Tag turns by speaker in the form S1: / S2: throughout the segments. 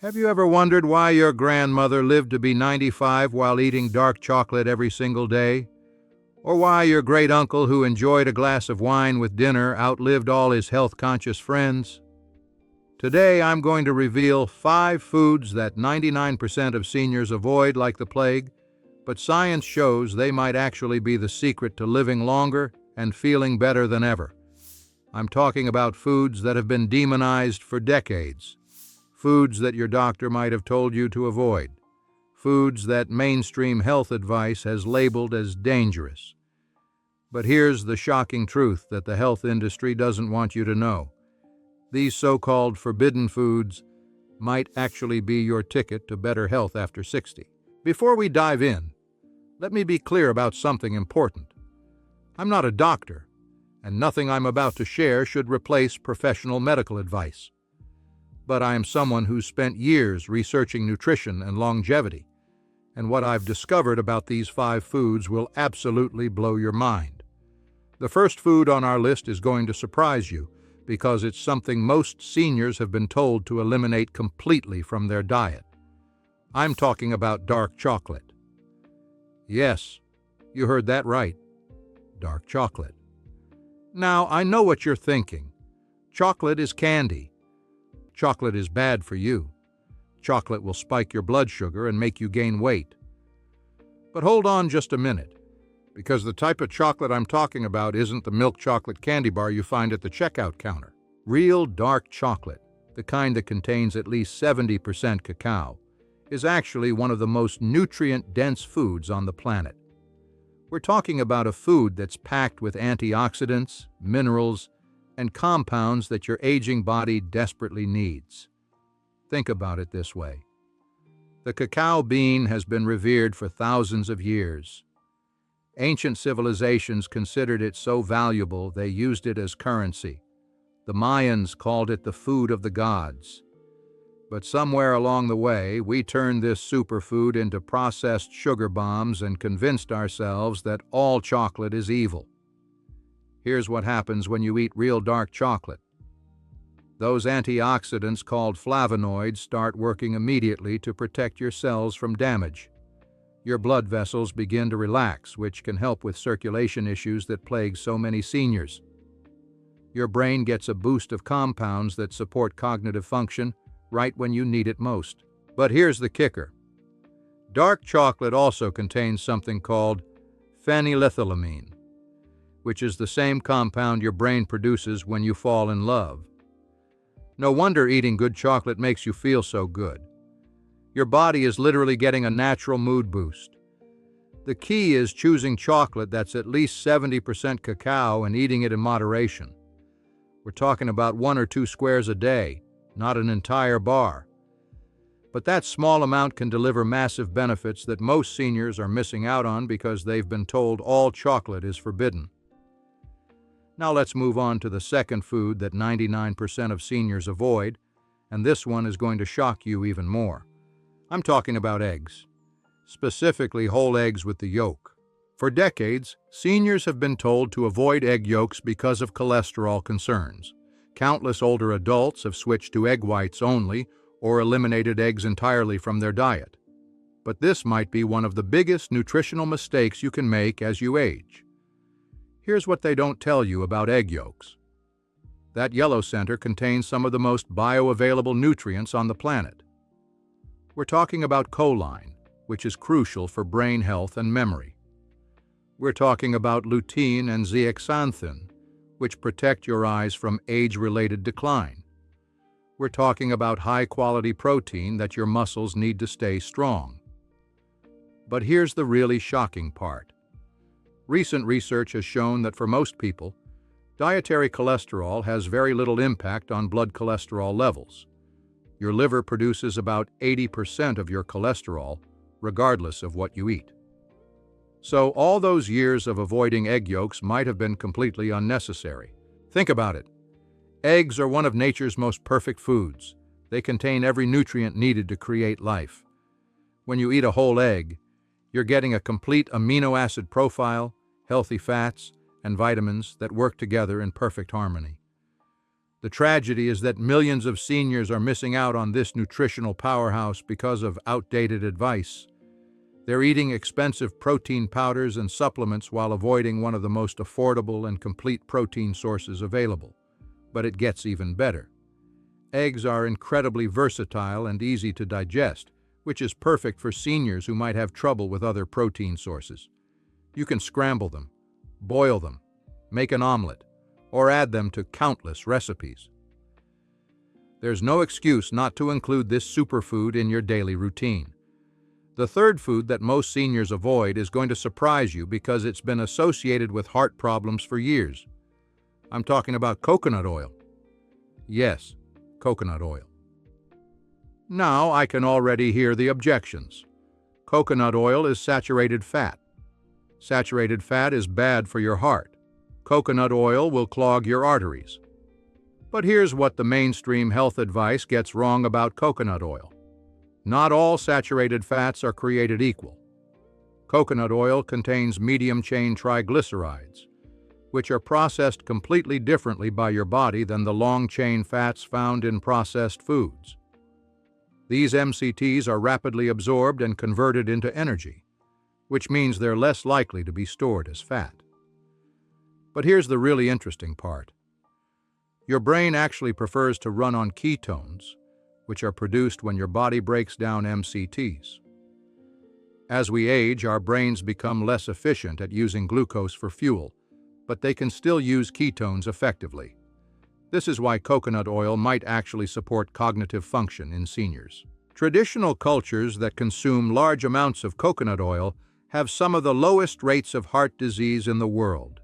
S1: Have you ever wondered why your grandmother lived to be 95 while eating dark chocolate every single day? Or why your great uncle, who enjoyed a glass of wine with dinner, outlived all his health-conscious friends? Today I'm going to reveal 5 foods that 99% of seniors avoid like the plague, but science shows they might actually be the secret to living longer and feeling better than ever. I'm talking about foods that have been demonized for decades. Foods that your doctor might have told you to avoid. Foods that mainstream health advice has labeled as dangerous. But here's the shocking truth that the health industry doesn't want you to know. These so-called forbidden foods might actually be your ticket to better health after 60. Before we dive in, let me be clear about something important. I'm not a doctor, and nothing I'm about to share should replace professional medical advice. But I am someone who's spent years researching nutrition and longevity, and what I've discovered about these 5 foods will absolutely blow your mind. The first food on our list is going to surprise you because it's something most seniors have been told to eliminate completely from their diet. I'm talking about dark chocolate. Yes, you heard that right. Dark chocolate. Now, I know what you're thinking. Chocolate is candy. Chocolate is bad for you. Chocolate will spike your blood sugar and make you gain weight. But hold on just a minute, because the type of chocolate I'm talking about isn't the milk chocolate candy bar you find at the checkout counter. Real dark chocolate, the kind that contains at least 70% cacao, is actually one of the most nutrient-dense foods on the planet. We're talking about a food that's packed with antioxidants, minerals, and compounds that your aging body desperately needs. Think about it this way. The cacao bean has been revered for thousands of years. Ancient civilizations considered it so valuable they used it as currency. The Mayans called it the food of the gods. But somewhere along the way, we turned this superfood into processed sugar bombs and convinced ourselves that all chocolate is evil. Here's what happens when you eat real dark chocolate. Those antioxidants called flavonoids start working immediately to protect your cells from damage. Your blood vessels begin to relax, which can help with circulation issues that plague so many seniors. Your brain gets a boost of compounds that support cognitive function right when you need it most. But here's the kicker. Dark chocolate also contains something called phenylethylamine, which is the same compound your brain produces when you fall in love. No wonder eating good chocolate makes you feel so good. Your body is literally getting a natural mood boost. The key is choosing chocolate that's at least 70% cacao and eating it in moderation. We're talking about 1 or 2 squares a day, not an entire bar. But that small amount can deliver massive benefits that most seniors are missing out on because they've been told all chocolate is forbidden. Now let's move on to the second food that 99% of seniors avoid, and this one is going to shock you even more. I'm talking about eggs, specifically whole eggs with the yolk. For decades, seniors have been told to avoid egg yolks because of cholesterol concerns. Countless older adults have switched to egg whites only or eliminated eggs entirely from their diet. But this might be one of the biggest nutritional mistakes you can make as you age. Here's what they don't tell you about egg yolks. That yellow center contains some of the most bioavailable nutrients on the planet. We're talking about choline, which is crucial for brain health and memory. We're talking about lutein and zeaxanthin, which protect your eyes from age-related decline. We're talking about high-quality protein that your muscles need to stay strong. But here's the really shocking part. Recent research has shown that for most people, dietary cholesterol has very little impact on blood cholesterol levels. Your liver produces about 80% of your cholesterol, regardless of what you eat. So all those years of avoiding egg yolks might have been completely unnecessary. Think about it. Eggs are one of nature's most perfect foods. They contain every nutrient needed to create life. When you eat a whole egg, you're getting a complete amino acid profile, healthy fats, and vitamins that work together in perfect harmony. The tragedy is that millions of seniors are missing out on this nutritional powerhouse because of outdated advice. They're eating expensive protein powders and supplements while avoiding one of the most affordable and complete protein sources available. But it gets even better. Eggs are incredibly versatile and easy to digest, which is perfect for seniors who might have trouble with other protein sources. You can scramble them, boil them, make an omelet, or add them to countless recipes. There's no excuse not to include this superfood in your daily routine. The third food that most seniors avoid is going to surprise you because it's been associated with heart problems for years. I'm talking about coconut oil. Yes, coconut oil. Now I can already hear the objections. Coconut oil is saturated fat. Saturated fat is bad for your heart. Coconut oil will clog your arteries. But here's what the mainstream health advice gets wrong about coconut oil. Not all saturated fats are created equal. Coconut oil contains medium-chain triglycerides, which are processed completely differently by your body than the long-chain fats found in processed foods. These MCTs are rapidly absorbed and converted into energy, which means they're less likely to be stored as fat. But here's the really interesting part. Your brain actually prefers to run on ketones, which are produced when your body breaks down MCTs. As we age, our brains become less efficient at using glucose for fuel, but they can still use ketones effectively. This is why coconut oil might actually support cognitive function in seniors. Traditional cultures that consume large amounts of coconut oil have some of the lowest rates of heart disease in the world.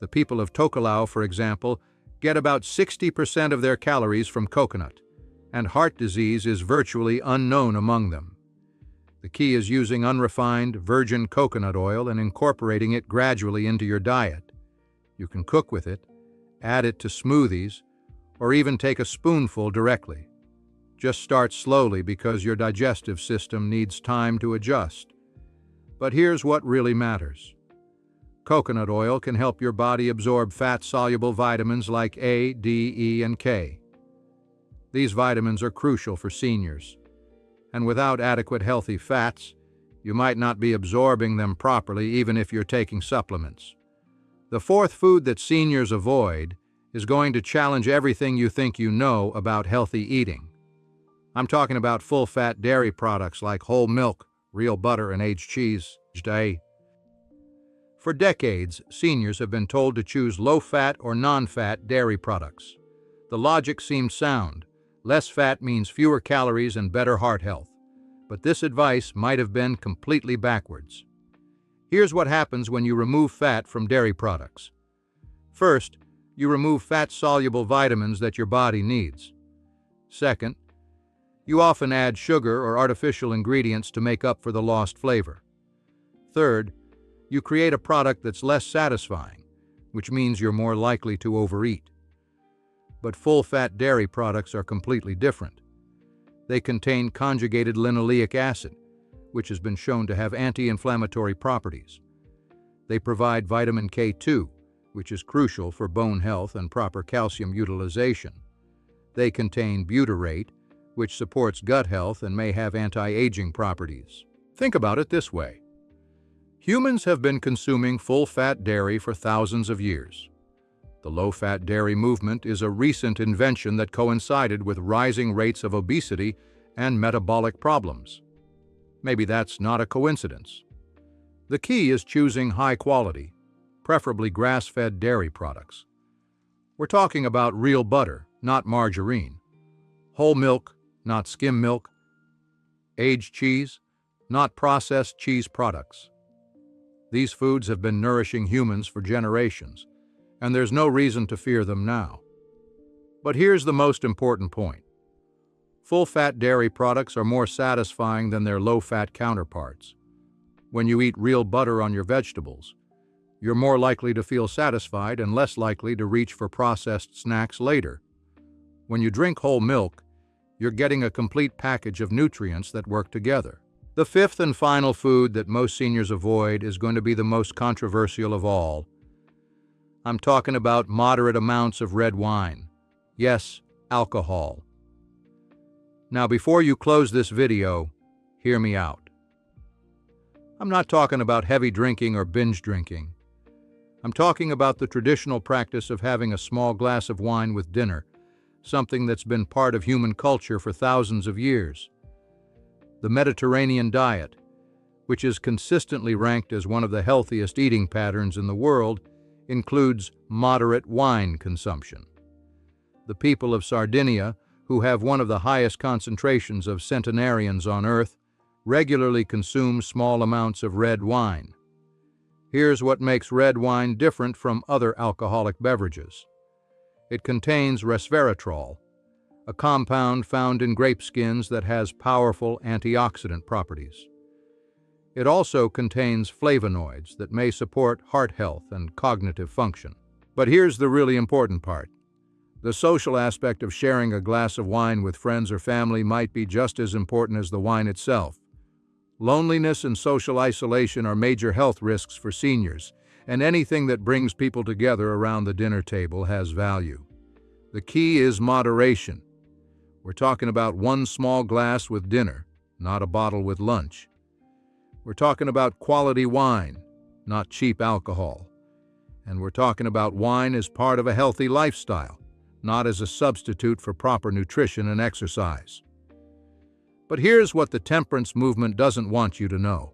S1: The people of Tokelau, for example, get about 60% of their calories from coconut, and heart disease is virtually unknown among them. The key is using unrefined, virgin coconut oil and incorporating it gradually into your diet. You can cook with it, add it to smoothies, or even take a spoonful directly. Just start slowly because your digestive system needs time to adjust. But here's what really matters. Coconut oil can help your body absorb fat-soluble vitamins like A, D, E, and K. These vitamins are crucial for seniors, and without adequate healthy fats, you might not be absorbing them properly even if you're taking supplements. The fourth food that seniors avoid is going to challenge everything you think you know about healthy eating. I'm talking about full-fat dairy products like whole milk, real butter, and aged cheese. For decades, seniors have been told to choose low-fat or non-fat dairy products. The logic seemed sound. Less fat means fewer calories and better heart health. But this advice might have been completely backwards. Here's what happens when you remove fat from dairy products. First, you remove fat-soluble vitamins that your body needs. Second, you often add sugar or artificial ingredients to make up for the lost flavor. Third, you create a product that's less satisfying, which means you're more likely to overeat. But full-fat dairy products are completely different. They contain conjugated linoleic acid, which has been shown to have anti-inflammatory properties. They provide vitamin K2, which is crucial for bone health and proper calcium utilization. They contain butyrate, which supports gut health and may have anti-aging properties. Think about it this way. Humans have been consuming full-fat dairy for thousands of years. The low-fat dairy movement is a recent invention that coincided with rising rates of obesity and metabolic problems. Maybe that's not a coincidence. The key is choosing high-quality, preferably grass-fed dairy products. We're talking about real butter, not margarine; whole milk, not skim milk; aged cheese, not processed cheese products. These foods have been nourishing humans for generations, and there's no reason to fear them now. But here's the most important point. Full-fat dairy products are more satisfying than their low-fat counterparts. When you eat real butter on your vegetables, you're more likely to feel satisfied and less likely to reach for processed snacks later. When you drink whole milk, you're getting a complete package of nutrients that work together. The fifth and final food that most seniors avoid is going to be the most controversial of all. I'm talking about moderate amounts of red wine. Yes, alcohol. Now, before you close this video, hear me out. I'm not talking about heavy drinking or binge drinking. I'm talking about the traditional practice of having a small glass of wine with dinner, something that's been part of human culture for thousands of years. The Mediterranean diet, which is consistently ranked as one of the healthiest eating patterns in the world, includes moderate wine consumption. The people of Sardinia, who have one of the highest concentrations of centenarians on Earth, regularly consume small amounts of red wine. Here's what makes red wine different from other alcoholic beverages. It contains resveratrol, a compound found in grape skins that has powerful antioxidant properties. It also contains flavonoids that may support heart health and cognitive function. But here's the really important part. The social aspect of sharing a glass of wine with friends or family might be just as important as the wine itself. Loneliness and social isolation are major health risks for seniors, and anything that brings people together around the dinner table has value. The key is moderation. We're talking about one small glass with dinner, not a bottle with lunch. We're talking about quality wine, not cheap alcohol. And we're talking about wine as part of a healthy lifestyle, not as a substitute for proper nutrition and exercise. But here's what the temperance movement doesn't want you to know.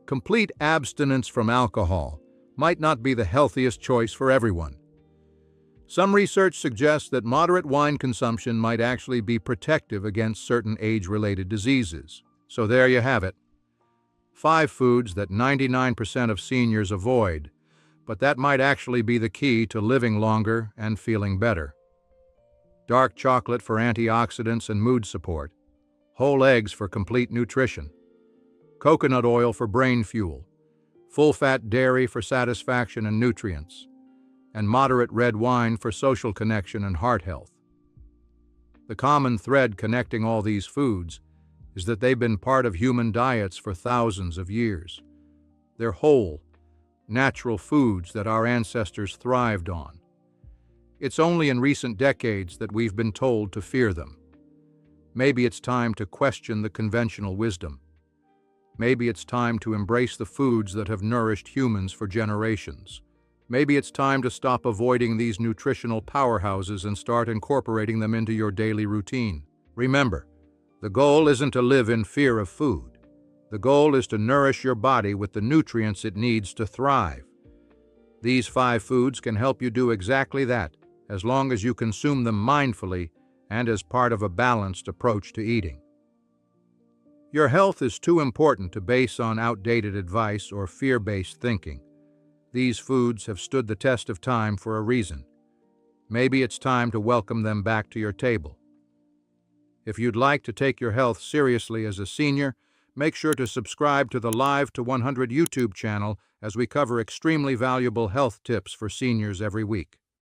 S1: Complete abstinence from alcohol might not be the healthiest choice for everyone. Some research suggests that moderate wine consumption might actually be protective against certain age-related diseases. So there you have it. 5 foods that 99% of seniors avoid, but that might actually be the key to living longer and feeling better. Dark chocolate for antioxidants and mood support. Whole eggs for complete nutrition. Coconut oil for brain fuel. Full-fat dairy for satisfaction and nutrients. And moderate red wine for social connection and heart health. The common thread connecting all these foods is that they've been part of human diets for thousands of years. They're whole, natural foods that our ancestors thrived on. It's only in recent decades that we've been told to fear them. Maybe it's time to question the conventional wisdom. Maybe it's time to embrace the foods that have nourished humans for generations. Maybe it's time to stop avoiding these nutritional powerhouses and start incorporating them into your daily routine. Remember, the goal isn't to live in fear of food. The goal is to nourish your body with the nutrients it needs to thrive. These 5 foods can help you do exactly that, as long as you consume them mindfully and as part of a balanced approach to eating. Your health is too important to base on outdated advice or fear-based thinking. These foods have stood the test of time for a reason. Maybe it's time to welcome them back to your table. If you'd like to take your health seriously as a senior, make sure to subscribe to the Live to 100 YouTube channel as we cover extremely valuable health tips for seniors every week.